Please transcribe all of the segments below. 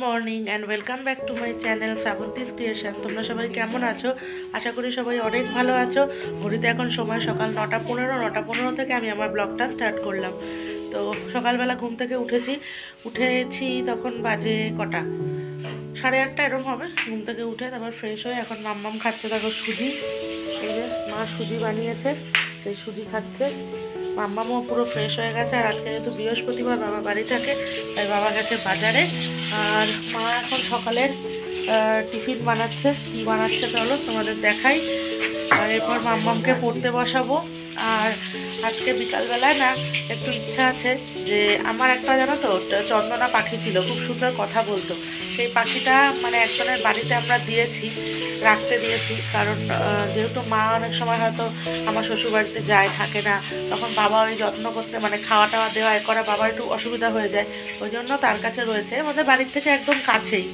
Morning and welcome back to my channel Shrabanti's creation. তোমরা সবাই কেমন আছো? আশা করি সবাই অনেক ভালো আছো। ঘড়িতে এখন সময় সকাল 9:15 থেকে আমি আমার ব্লগটা স্টার্ট করলাম। তো সকালবেলা ঘুম থেকে উঠেছি তখন বাজে কটা, 8:30 এরকম হবে। ঘুম থেকে উঠে তারপর ফ্রেশ হয়ে এখন মাম্মাম খাচ্ছে, দেখো সুজি। এই যে মা সুজি বানিয়েছে, সেই সুজি খাচ্ছে। মাম্মামও পুরো ফ্রেশ হয়ে গেছে। আর আজকে যেহেতু বৃহস্পতিবার বাবা বাড়ি থাকে, তাই বাবা গেছে বাজারে। আর মা এখন সকালের টিফিন বানাচ্ছে। কী বানাচ্ছে চলো তোমাদের দেখাই। আর এরপর মাম্মামকে পড়তে বসাবো। আর আজকে বিকালবেলায় না একটু ইচ্ছা আছে যে আমার একটা জানো তো চন্দনা পাখি ছিল, খুব সুন্দর কথা বলতো। সেই পাখিটা মানে একজনের বাড়িতে আমরা রাখতে দিয়েছি। কারণ যেহেতু মা অনেক সময় হয়তো আমার শ্বশুরবাড়িতে যায়, থাকে না, তখন বাবা ওই যত্ন করতে মানে খাওয়া টাওয়া দেওয়া করা বাবার একটু অসুবিধা হয়ে যায়। ওই জন্য তার কাছে রয়েছে, আমাদের বাড়ির থেকে একদম কাছেই।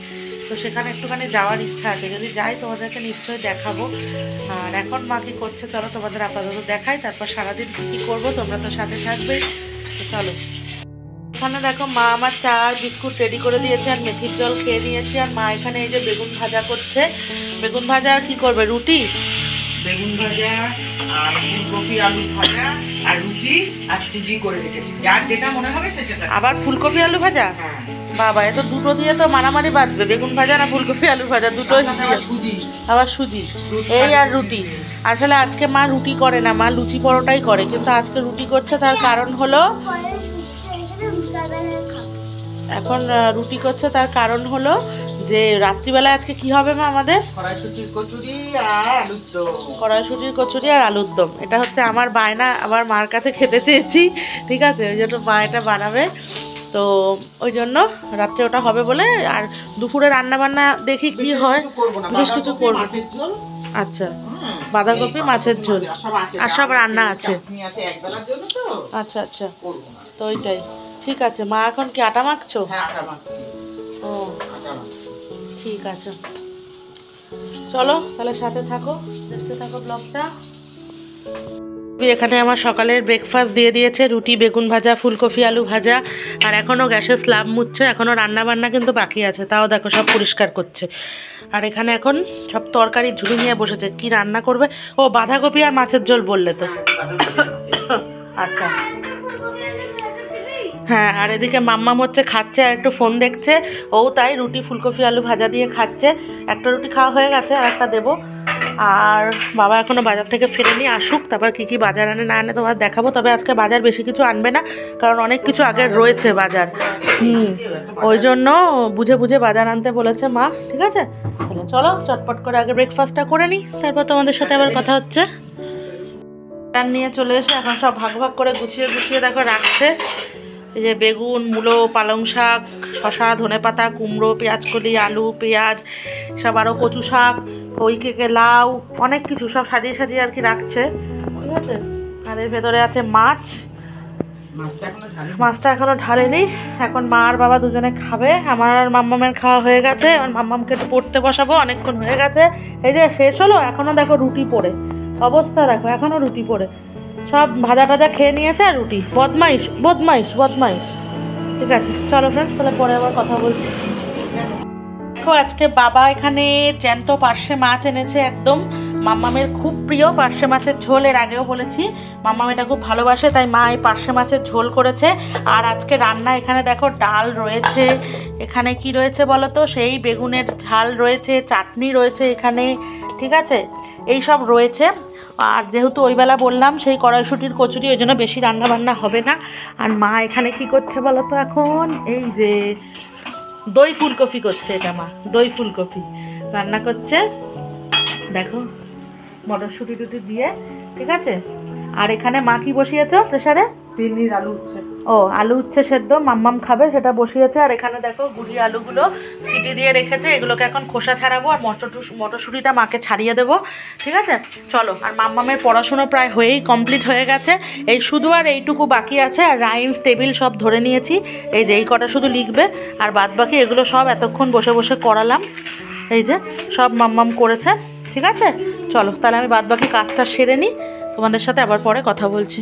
তো সেখানে একটুখানি যাওয়ার ইচ্ছা আছে, যদি যাই তোমাদেরকে নিশ্চয়ই দেখাবো। আর এখন মা কী করছে চলো তোমাদের আপাতত দেখাই, তারপর সারাদিন কী করবো তোমরা তো সাথে থাকবেই। চলো, এখানে দেখো মা আমার চা আর বিস্কুট রেডি করে দিয়েছে, আর মেথির জল খেয়ে নিয়েছি। আর মা এখানে এই যে বেগুন ভাজা করছে। বেগুন ভাজা আর কি করবে? রুটি, বেগুন ভাজা আর ফুলকপি আলু ভাজা আর রুটি আর সুজি করে রেখেছি, আর যেটা মনে হবে সেটা। আবার ফুলকপি আলু ভাজা? বাবা, এ তো দুটো দিয়ে তো মারামারি বাঁধবে, বেগুন ভাজা না ফুলকপি আলু ভাজা, দুটোই। আবার সুজি, এই আর রুটি। আসলে আজকে মা রুটি করে না, মা লুচি পরোটাই করে, কিন্তু আজকে রুটি করছে। তার কারণ হলো এখন রুটি করছে, তার কারণ হলো যে রাত্রিবেলা আজকে কি হবে মা আমাদের? কড়াইশুটির কচুরি আর আলুর দম। কড়াইশুটির কচুরি আর আলুর দম, এটা হচ্ছে আমার বায়না। আবার মার কাছে খেতে চেয়েছি, ঠিক আছে, ওই জন্য মা এটা বানাবে। তো ওই জন্য রাত্রে ওটা হবে বলে। আর দুপুরে রান্না বান্না দেখি কি হয়, বেশ কিছু করবো। আচ্ছা, বাঁধাকপি মাছের ঝোল আর সব রান্না আছে। আচ্ছা আচ্ছা, তো ওইটাই ঠিক আছে। মা এখন কি আটা মাখছো? ও ঠিক আছে, চলো তাহলে সাথে থাকো, দেখতে থাকো ব্লগটা। এখানে আমার সকালের ব্রেকফাস্ট দিয়ে দিয়েছে, রুটি, বেগুন ভাজা, ফুলকপি আলু ভাজা। আর এখনও গ্যাসের স্ল্যাব মুছছে, এখনও রান্নাবান্না কিন্তু বাকি আছে, তাও দেখো সব পরিষ্কার করছে। আর এখানে এখন সব তরকারি ঝুড়ি নিয়ে বসেছে, কি রান্না করবে? ও বাঁধাকপি আর মাছের ঝোল বললে তো। আচ্ছা হ্যাঁ, আর এদিকে মাম্মাম হচ্ছে খাচ্ছে আর একটু ফোন দেখছে। ও তাই রুটি ফুলকপি আলু ভাজা দিয়ে খাচ্ছে। একটা রুটি খাওয়া হয়ে গেছে, আর একটা দেবো। আর বাবা এখনও বাজার থেকে ফেরেনি, আসুক তারপর কী কী বাজার আনে না আনে তোমার দেখাবো। তবে আজকে বাজার বেশি কিছু আনবে না, কারণ অনেক কিছু আগের রয়েছে বাজার। ওই জন্য বুঝে বুঝে বাজার আনতে বলেছে মা, ঠিক আছে। তাহলে চলো চটপট করে আগে ব্রেকফাস্টটা করে নিই, তারপর তোমাদের সাথে আবার কথা হচ্ছে। রান নিয়ে চলে এসে এখন সব ভাগ ভাগ করে গুছিয়ে গুছিয়ে দেখো রাখছে। এই যে বেগুন, মূলো, পালং শাক, শশা, ধনেপাতা, কুমড়ো, পেঁয়াজকলি, আলু, পেঁয়াজ, সব আরও কচু শাক, ওই কেকে লাউ, অনেক কিছু সব সাজিয়ে সাজিয়ে আর কি রাখছে, ঠিক আছে। আর এর ভেতরে আছে মাছ। মাছটা এখনও ঢালেনি। এখন মা আর বাবা দুজনে খাবে। আমার আর মাম্মামের খাওয়া হয়ে গেছে। আমার মাম্মামকে একটু পড়তে বসাবো, অনেকক্ষণ হয়ে গেছে। এই যে শেষ হলো, এখনও দেখো রুটি পড়ে অবস্থা, দেখো এখনও রুটি পড়ে। সব ভাজা টাজা খেয়ে নিয়েছে আর রুটি। বদমাইশ বদমাইশ বদমাইশ। ঠিক আছে চলো ফ্রেন্ডস, তাহলে পরে আবার কথা বলছি। দেখো আজকে বাবা এখানে জ্যান্ত পার্শে মাছ এনেছে, একদম মাম্মামের খুব প্রিয় পার্শে মাছের ঝোল। এর আগেও বলেছি মাম্মাম এটা খুব ভালোবাসে, তাই মা এই পার্শে মাছের ঝোল করেছে। আর আজকে রান্না এখানে দেখো ডাল রয়েছে, এখানে কি রয়েছে বলো তো, সেই বেগুনের ঝাল রয়েছে, চাটনি রয়েছে এখানে, ঠিক আছে, এই সব রয়েছে। আর যেহেতু ওইবেলা বললাম সেই কড়াইশুটির কচুরি, ওই জন্য বেশি রান্না বান্না হবে না। আর মা এখানে কি করছে বলো তো, এখন এই যে দই ফুলকপি করছে, এটা মা দই ফুলকপি রান্না করছে, দেখো মটরশুঁটি টুটি দিয়ে, ঠিক আছে। আর এখানে মা কি বসিয়েছো প্রেসারে? পিন্নির আলু উচ্ছে। ও আলু উচ্ছে সেদ্ধ, মাম্মাম খাবে সেটা বসিয়েছে। আর এখানে দেখো গুড়ি আলুগুলো সিটি দিয়ে রেখেছে, এগুলোকে এখন খোসা ছাড়াবো। আর মটরশুঁটিটা মাকে ছাড়িয়ে দেবো, ঠিক আছে। চলো, আর মাম্মামের পড়াশুনো প্রায় হয়েই কমপ্লিট হয়ে গেছে, এই শুধু আর এইটুকু বাকি আছে। আর রাইমস টেবিল সব ধরে নিয়েছি, এই যে এই কটা শুধু লিখবে, আর বাদ বাকি এগুলো সব এতক্ষণ বসে বসে করালাম, এই যে সব মাম্মাম করেছে, ঠিক আছে। চলো তাহলে আমি বাদ বাকি কাজটা সেরে নিই, তোমাদের সাথে আবার পরে কথা বলছি।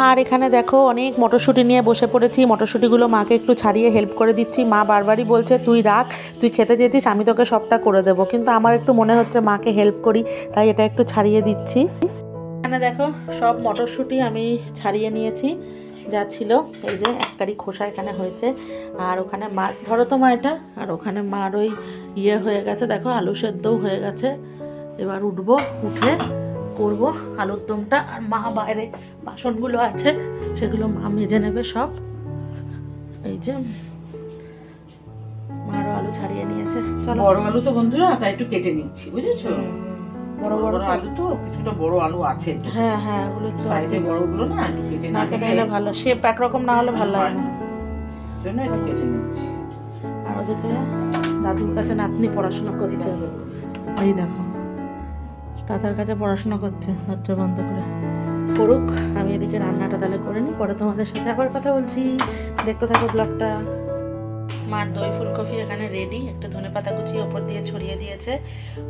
আর এখানে দেখো অনেক মটরশুঁটি নিয়ে বসে পড়েছি। মটরশুঁটিগুলো মাকে একটু ছাড়িয়ে হেল্প করে দিচ্ছি। মা বারবারই বলছে তুই রাখ, তুই খেতে চেয়েছিস, আমি তোকে সবটা করে দেবো, কিন্তু আমার একটু মনে হচ্ছে মাকে হেল্প করি, তাই এটা একটু ছাড়িয়ে দিচ্ছি। এখানে দেখো সব মটরশুঁটি আমি ছাড়িয়ে নিয়েছি যা ছিল। এই যে একটারই খোসা এখানে হয়েছে। আর ওখানে মা, ধরো তো মা এটা, আর ওখানে মার ওই ইয়ে হয়ে গেছে, দেখো আলু সেদ্ধও হয়ে গেছে। এবার উঠবো, উঠে করবো আলুর দমটা। আর মা বাইরে বাসনগুলো আছে সেগুলো মা মেজে নেবে সব। এই যে মারও আলু ছাড়িয়ে নিয়েছে। চলো, বড় আলু তো বন্ধুরা তাই একটু কেটে নিচ্ছি, বুঝেছো? বড় বড় আলু তো কিছুটা বড় আলু আছে। হ্যাঁ হ্যাঁ, ওগুলো একটু সাইডে বড়গুলো না একটু কেটে না কেটে নিলে ভালো, শেপ একরকম না হলে ভালো লাগে না, জন্য একটু কেটে নিচ্ছি। আর ওদিকে দাদুর কাছে নাতনি পড়াশোনা করছে। এই দেখো দাদার কাছে পড়াশোনা করছে, দরজা বন্ধ করে পড়ুক। আমি এদিকে রান্নাটা তাহলে করে নিই, পরে তোমাদের সাথে আবার কথা বলছি। দেখতে থাকো ব্লগটা। মার দই ফুলকপি এখানে রেডি, একটা ধনেপাতা কুচি ওপর দিয়ে ছড়িয়ে দিয়েছে,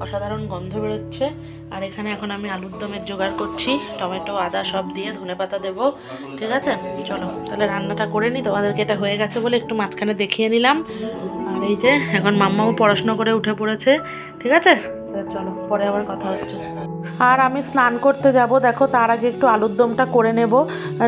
অসাধারণ গন্ধ বেরোচ্ছে। আর এখানে এখন আমি আলুর দমের জোগাড় করছি, টমেটো আদা সব দিয়ে ধনেপাতা দেবো। ঠিক আছে, চলো তাহলে রান্নাটা করে নিই। তোমাদেরকে এটা হয়ে গেছে বলে একটু মাঝখানে দেখিয়ে নিলাম। আর এই যে এখন মাম্মাও পড়াশোনা করে উঠে পড়েছে। ঠিক আছে, চলো পরে আবার কথা হচ্ছে। আর আমি স্নান করতে যাব, দেখো তার আগে একটু আলুর দমটা করে নেব,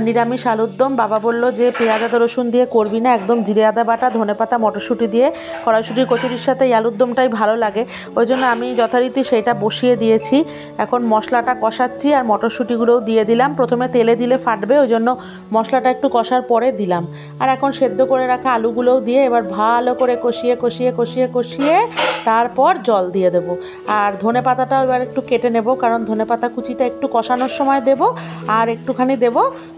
নিরামিষ আলুর দম। বাবা বললো যে পেঁয়াজ আদা রসুন দিয়ে করবি না, একদম জিরে আদা বাটা ধনেপাতা মটরশুঁটি দিয়ে, কড়াইশুঁটি কচুরির সাথে এই আলুর দমটাই ভালো লাগে। ওই জন্য আমি যথারীতি সেইটা বসিয়ে দিয়েছি। এখন মশলাটা কষাচ্ছি আর মটরশুঁটিগুলোও দিয়ে দিলাম। প্রথমে তেলে দিলে ফাটবে, ওই জন্য মশলাটা একটু কষার পরে দিলাম। আর এখন সেদ্ধ করে রাখা আলুগুলোও দিয়ে এবার ভালো করে কষিয়ে কষিয়ে কষিয়ে কষিয়ে তারপর জল দিয়ে দেবো। আর ধনেপাতাটাও এবার একটু কেটে নেব, কারণ ধনেপাতা কুচিটা একটু কষানোর সময় দেব আর একটুখানি দেব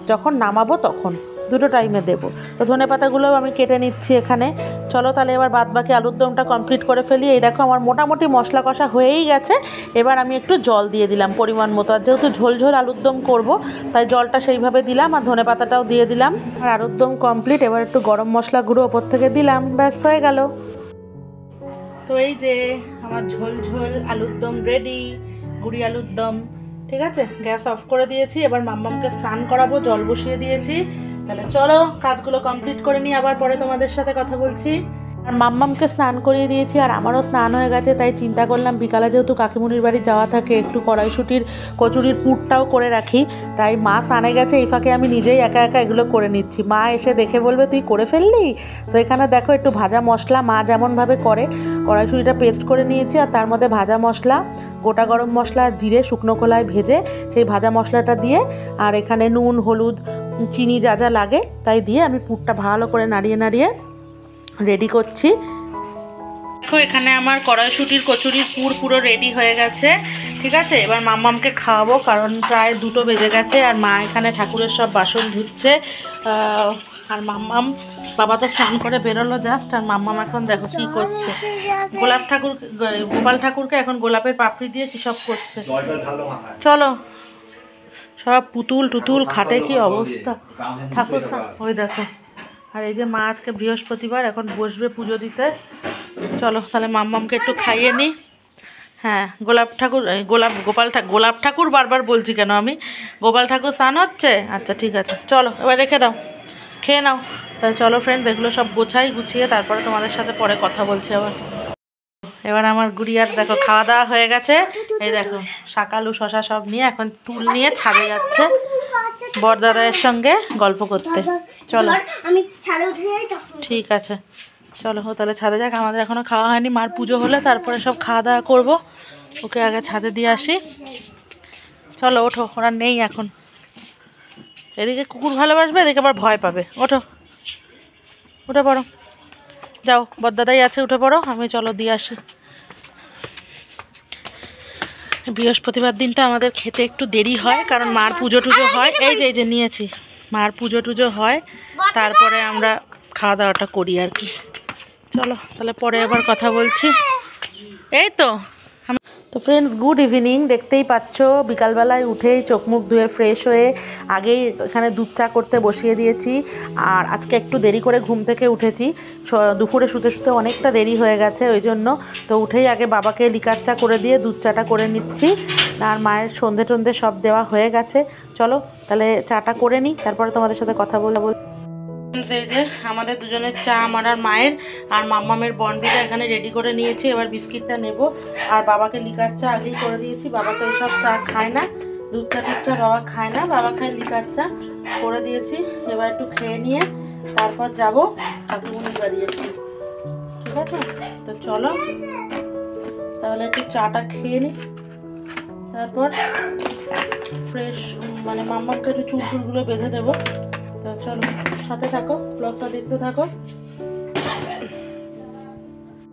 যখন নামাবো তখন, দুটো টাইমে দেব। তো ধনেপাতাগুলোও আমি কেটে নিচ্ছি এখানে। চলো তাহলে এবার বাদবাকি আলুর দমটা কমপ্লিট করে ফেলি। এই দেখো আমার মোটামুটি মশলা কষা হয়েই গেছে। এবার আমি একটু জল দিয়ে দিলাম পরিমাণ মতো, আর যেহেতু ঝোল ঝোল আলুর দম করবো তাই জলটা সেইভাবে দিলাম, আর ধনেপাতাটাও দিয়ে দিলাম। আর আলুর দম কমপ্লিট। এবার একটু গরম মশলা গুঁড়ো ওপর থেকে দিলাম, ব্যাস হয়ে গেল। তো এই যে আমার ঝোল ঝোল আলুর দম রেডি, গুড়ি আলুর দম। ঠিক আছে, গ্যাস অফ করে দিয়েছি। এবার মাম্মামকে স্নান করাবো, জল বসিয়ে দিয়েছি। তাহলে চলো কাজগুলো কমপ্লিট করে নিই, আবার পরে তোমাদের সাথে কথা বলছি। আর মাম্মামকে স্নান করিয়ে দিয়েছি আর আমারও স্নান হয়ে গেছে, তাই চিন্তা করলাম বিকালে যেহেতু কাকিমুনির বাড়ি যাওয়া থাকে একটু কড়াইশুঁটির কচুরির পুরটাও করে রাখি। তাই মা স্নানে গেছে, এই ফাঁকে আমি নিজেই একা একা এগুলো করে নিচ্ছি। মা এসে দেখে বলবে তুই করে ফেললি। তো এখানে দেখো একটু ভাজা মশলা মা যেমনভাবে করে কড়াইশুঁটিটা পেস্ট করে নিয়েছি, আর তার মধ্যে ভাজা মশলা, গোটা গরম মশলা, জিরে শুকনো খোলায় ভেজে সেই ভাজা মশলাটা দিয়ে, আর এখানে নুন হলুদ চিনি যা যা লাগে তাই দিয়ে আমি পুরটা ভালো করে নাড়িয়ে নাড়িয়ে রেডি করছি। দেখো এখানে আমার কড়াইশুঁটির কচুরির পুর পুরো রেডি হয়ে গেছে। ঠিক আছে, এবার মাম্মামকে খাওয়াবো, কারণ প্রায় 2টো বেজে গেছে। আর মা এখানে ঠাকুরের সব বাসন ধুচ্ছে। আর মাম্মাম, বাবা তো স্নান করে বেরোলো জাস্ট, আর মাম্মাম এখন দেখো কি করছে। গোপাল ঠাকুরকে এখন গোলাপের পাপড়ি দিয়ে কি সব করছে। চলো, সব পুতুল টুতুল খাটে কি অবস্থা ঠাকুর। ওই দেখো, আর এই যে মা আজকে বৃহস্পতিবার, এখন বসবে পুজো দিতে। চলো তাহলে মাম্মামকে একটু খাইয়ে নিই। হ্যাঁ, গোপাল ঠাকুর বারবার বলছি কেন আমি, গোপাল ঠাকুর স্নান হচ্ছে। আচ্ছা ঠিক আছে, চলো এবার রেখে দাও, খেয়ে নাও। তাহলে চলো ফ্রেন্ডস, এগুলো সব গুছিয়ে তারপরে তোমাদের সাথে পরে কথা বলছি আবার। এবার আমার গুড়িয়ার দেখো খাওয়া দাওয়া হয়ে গেছে। এই দেখো শাক আলু শশা সব নিয়ে এখন টুল নিয়ে ছাদে যাচ্ছে বড়দাদার সঙ্গে গল্প করতে। চলো ঠিক আছে, চলো তাহলে ছাদে যাক। আমাদের এখনও খাওয়া হয়নি, মার পুজো হলে তারপরে সব খাওয়া দাওয়া করবো। ওকে আগে ছাদে দিয়ে আসি। চলো ওঠো, ওরা নেই এখন। এদিকে কুকুর ভালোবাসবে, এদিকে আবার ভয় পাবে। ওঠো, উঠে পড়ো, যাও বড়দাদাই আছে, উঠে পড়ো। আমি চলো দিয়ে আসি। বৃহস্পতিবার দিনটা আমাদের খেতে একটু দেরি হয়, কারণ মার পুজো টুজো হয়। এই যে নিয়েছি, মার পুজো টুজো হয়, তারপরে আমরা খাওয়া দাওয়াটা করি আর কি। চলো তাহলে পরে আবার কথা বলছি। এই তো তো ফ্রেন্ডস, গুড ইভিনিং। দেখতেই পাচ্ছ বিকালবেলায় উঠেই চোখ মুখ ধুয়ে ফ্রেশ হয়ে আগেই এখানে দুধ চা করতে বসিয়ে দিয়েছি। আর আজকে একটু দেরি করে ঘুম থেকে উঠেছি, দুপুরে শুতে শুতে অনেকটা দেরি হয়ে গেছে, ওই জন্য তো উঠেই আগে বাবাকে লিকার চা করে দিয়ে দুধ চাটা করে নিচ্ছি। আর মায়ের সন্ধে টন্ধে সব দেওয়া হয়ে গেছে। চলো তাহলে চাটা করে নিই, তারপরে তোমাদের সাথে কথা বলবো। এই যে আমাদের দুজনের চা, আমার আর মায়ের আর মাম্মামের বন্ডিটা এখানে রেডি করে নিয়েছি। এবার বিস্কিটটা নেব। আর বাবাকে লিকার চা আগেই করে দিয়েছি, বাবা তো এইসব চা খায় না, দুধ চা টুধ চা বাবা খায় না, বাবা খায় লিকার চা করে দিয়েছি। এবার একটু খেয়ে নিয়ে তারপর যাবো কাকিমুনির বাড়ি একটু, ঠিক আছে? তো চলো তাহলে একটু চাটা খেয়ে নিই, তারপর ফ্রেশ মানে মাম্মাকে একটু চুল টুলগুলো বেঁধে দেবো। তো চলো সাথে থাকো, ব্লগটা দেখতে থাকো।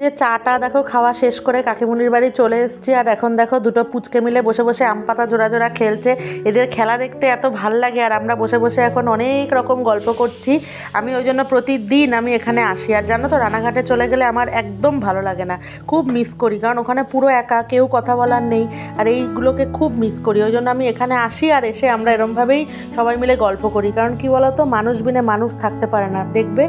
যে চাটা দেখো খাওয়া শেষ করে কাকিমুনির বাড়ি চলে এসেছি। আর এখন দেখো দুটো পুচকে মিলে বসে বসে আম পাতা জোড়া জোড়া খেলছে। এদের খেলা দেখতে এত ভাল লাগে। আর আমরা বসে বসে এখন অনেক রকম গল্প করছি। আমি ওই জন্য প্রতিদিন আমি এখানে আসি। আর জানো তো, রানাঘাটে চলে গেলে আমার একদম ভালো লাগে না, খুব মিস করি, কারণ ওখানে পুরো একা, কেউ কথা বলার নেই। আর এইগুলোকে খুব মিস করি, ওই জন্য আমি এখানে আসি। আর এসে আমরা এরমভাবেই সবাই মিলে গল্প করি, কারণ কি বলো তো, মানুষ বিনে মানুষ থাকতে পারে না, দেখবে।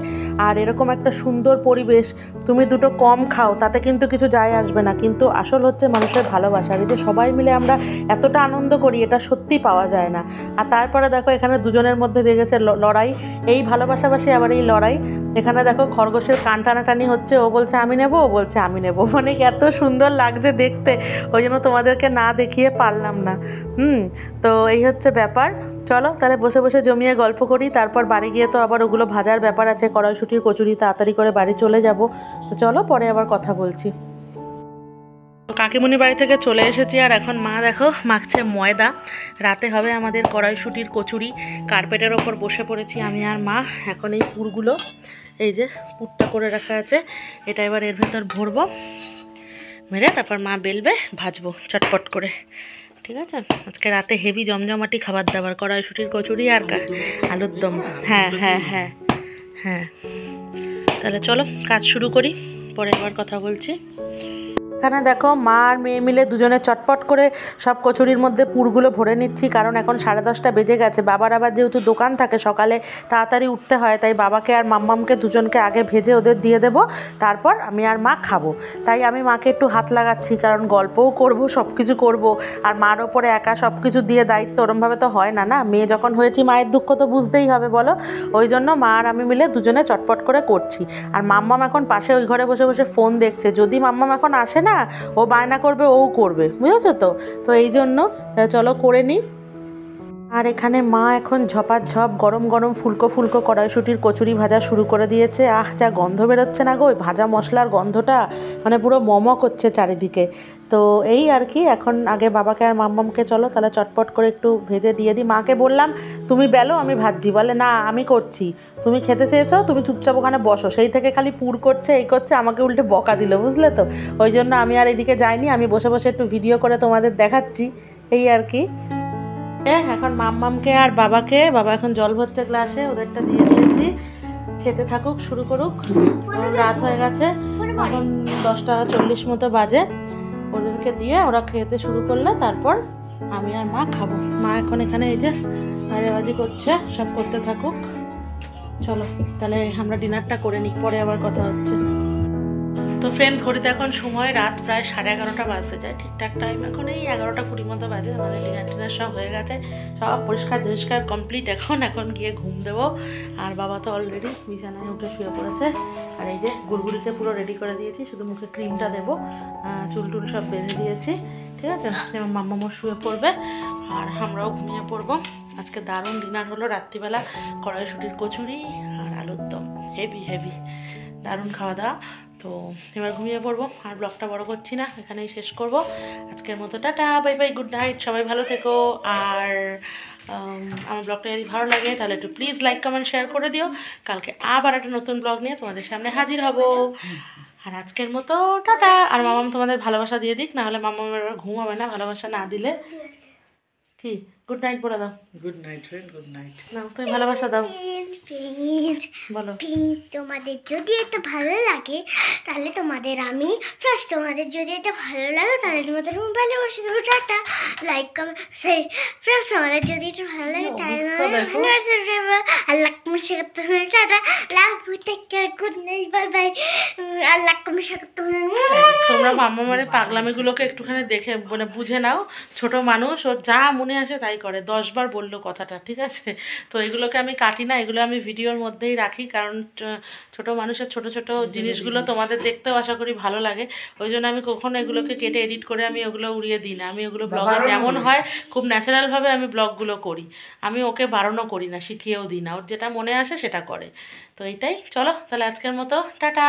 আর এরকম একটা সুন্দর পরিবেশ, তুমি দুটো কম খাও তাতে কিন্তু কিছু যায় আসবে না, কিন্তু আসল হচ্ছে মানুষের ভালোবাসা। আর এই যে সবাই মিলে আমরা এতটা আনন্দ করি, এটা সত্যি পাওয়া যায় না। আর তারপরে দেখো এখানে দুজনের মধ্যে দিয়ে গেছে লড়াই, এই ভালোবাসাবাসি আবার এই লড়াই। এখানে দেখো খরগোশের কান টানাটানি হচ্ছে, ও বলছে আমি নেবো, ও বলছে আমি নেবো, মানে এত সুন্দর লাগছে দেখতে, ওই জন্য তোমাদেরকে না দেখিয়ে পারলাম না। তো এই হচ্ছে ব্যাপার। চলো তাহলে বসে বসে জমিয়ে গল্প করি, তারপর বাড়ি গিয়ে তো আবার ওগুলো ভাজার ব্যাপার আছে, কড়াইশুঁটির কচুরি, তাড়াতাড়ি করে বাড়ি চলে যাব। তো চলো পরে আবার কথা বলছি। কাকিমুনি বাড়ি থেকে চলে এসেছি। আর এখন মা দেখো মাখছে ময়দা, রাতে হবে আমাদের কড়াইশুঁটির কচুরি। কার্পেটের ওপর বসে পড়েছি আমি আর মা। এখন এই পুরগুলো, এই যে পুরটা করে রাখা আছে, এটা এবার এর ভেতর ভরবো, মেরে তারপর মা বেলবে, ভাজবো চটপট করে, ঠিক আছে? আজকে রাতে হেভি জমজমাটি খাবার দাবার, কড়াইশুঁটির কচুরি আর আলুর দম। হ্যাঁ হ্যাঁ হ্যাঁ হ্যাঁ, তাহলে চলো কাজ শুরু করি, পরে আবার কথা বলছি। এখানে দেখো মা আর মেয়ে মিলে দুজনে চটপট করে সব কচুরির মধ্যে পুরগুলো ভরে নিচ্ছি, কারণ এখন 10:30 বেজে গেছে। বাবার আবার যেহেতু দোকান থাকে, সকালে তাড়াতাড়ি উঠতে হয়, তাই বাবাকে আর মাম্মামকে দুজনকে আগে ভেজে ওদের দিয়ে দেবো, তারপর আমি আর মা খাবো। তাই আমি মাকে একটু হাত লাগাচ্ছি, কারণ গল্পও করব, সব কিছু করবো। আর মার ওপরে একা সব কিছু দিয়ে দায়িত্ব ওরমভাবে তো হয় না, না? মেয়ে যখন হয়েছি মায়ের দুঃখ তো বুঝতেই হবে, বলো? ওই জন্য মা আর আমি মিলে দুজনে চটপট করে করছি। আর মাম্মাম এখন পাশে ওই ঘরে বসে বসে ফোন দেখছে। যদি মাম্মাম এখন আসে না, ও বায়না করবে, ও করবে, বুঝেছো তো? তো এই জন্য চলো করে নিই। আর এখানে মা এখন ঝপাঝপ গরম গরম ফুলকো ফুলকো কড়াইশুঁটির কচুরি ভাজা শুরু করে দিয়েছে। যা গন্ধ বেরোচ্ছে না গো, ওই ভাজা মশলার গন্ধটা মানে পুরো মমক হচ্ছে চারিদিকে। তো এই আর কি, এখন আগে বাবাকে আর মাম্মামকে চলো তাহলে চটপট করে একটু ভেজে দিয়ে দিই। মাকে বললাম তুমি বেলো, আমি ভাজছি, বলে না আমি করছি, তুমি খেতে চেয়েছো, তুমি চুপচাপ ওখানে বসো। সেই থেকে খালি পুর করছে, এই করছে, আমাকে উল্টে বকা দিল, বুঝলে তো? ওই জন্য আমি আর এদিকে যাইনি, আমি বসে বসে একটু ভিডিও করে তোমাদের দেখাচ্ছি, এই আর কি। এখন মাম্মামকে আর বাবাকে, বাবা এখন জল ভরছে গ্লাসে, ওদেরটা দিয়ে দিয়েছি, খেতে থাকুক, শুরু করুক। রাত হয়ে গেছে, এখন 10:40 মতো বাজে। ওদেরকে দিয়ে ওরা খেতে শুরু করলে তারপর আমি আর মা খাবো। মা এখন এখানে এই যে বাজি করছে, সব করতে থাকুক। চলো তাহলে আমরা ডিনারটা করে নিই, পরে আবার কথা হচ্ছে। তো ফ্রেন্ডস, ঘড়িতে এখন সময় রাত প্রায় 11:30 বাজতে যায়, ঠিকঠাক টাইম এখন এই 11:20 মতো বাজে। আমাদের ডিনার সব হয়ে গেছে, সব পরিষ্কার কমপ্লিট। এখন গিয়ে ঘুম দেবো। আর বাবা তো অলরেডি বিছানায় উঠে শুয়ে পড়েছে। আর এই যে গুড়গুড়িকে পুরো রেডি করে দিয়েছি, শুধু মুখে ক্রিমটা দেবো, চুল টুল সব বেঁধে দিয়েছি, ঠিক আছে? এবার মাম্মামও শুয়ে পড়বে আর আমরাও ঘুমিয়ে পড়বো। আজকে দারুণ ডিনার হলো রাত্রিবেলা, কড়াইশুঁটির কচুরি আর আলুর দম, হেভি দারুণ খাওয়া দাওয়া। তো এবার ঘুমিয়ে পড়বো, আর ব্লগটা বড় করছি না, এখানেই শেষ করব আজকের মতো। Tata, bye bye, good night, সবাই ভালো থেকো। আর আমার ব্লগটা যদি ভালো লাগে তাহলে একটু প্লিজ লাইক কমেন্ট শেয়ার করে দিও। কালকে আবার একটা নতুন ব্লগ নিয়ে তোমাদের সামনে হাজির হব। আর আজকের মতো টাটা। আর মামাম তোমাদের ভালোবাসা দিয়ে দিক, নাহলে মামামের ঘুম হবে না ভালোবাসা না দিলে। কি গুড নাইট বলে দাও। Good night friend, good night. না তুমি ভালোবাসা দাও, প্লিজ বলো। প্লিজ তোমাদের যদি এটা ভালো লাগে তাহলে তোমাদের আমি ফার্স্ট তোমাদের যদি এটা ভালো লাগে তাহলে তোমাদের আমি ভালোবাসা দেবো, টাটা। লাইক কমেন্ট সেই ফার্স্ট তোমাদের যদি এটা ভালো লাগে তাহলে অবস্থা তোমাদের দেখো। ভালোবাসা দেবো। আল্লাহ কমেন্ট শেয়ার করতে হবে, টাটা। Love you, take care, good night, bye bye. Allah comment share করতে হবে। তোমরা মাম্মা মানে পাগলামিগুলোকে একটুখানি দেখে মানে বুঝে নাও। ছোট মানুষ, ওর যা মনে আসে তাই করে, 10 বার বললো কথাটা, ঠিক আছে? তো এগুলোকে আমি কাটি না, এগুলো আমি ভিডিওর মধ্যেই রাখি, কারণ ছোট মানুষের ছোট ছোট জিনিসগুলো তোমাদের দেখতেও আশা করি ভালো লাগে। ওই জন্য আমি কখনো এগুলোকে কেটে এডিট করে আমি ওগুলো উড়িয়ে দিই না। আমি ওগুলো ব্লগে যেমন হয় খুব ন্যাচারালভাবে আমি ব্লগগুলো করি। আমি ওকে বারণও করি না, শিখিয়েও দিই না, ওর যেটা মনে আসে সেটা করে। তো এইটাই, চলো তাহলে আজকের মতো টাটা।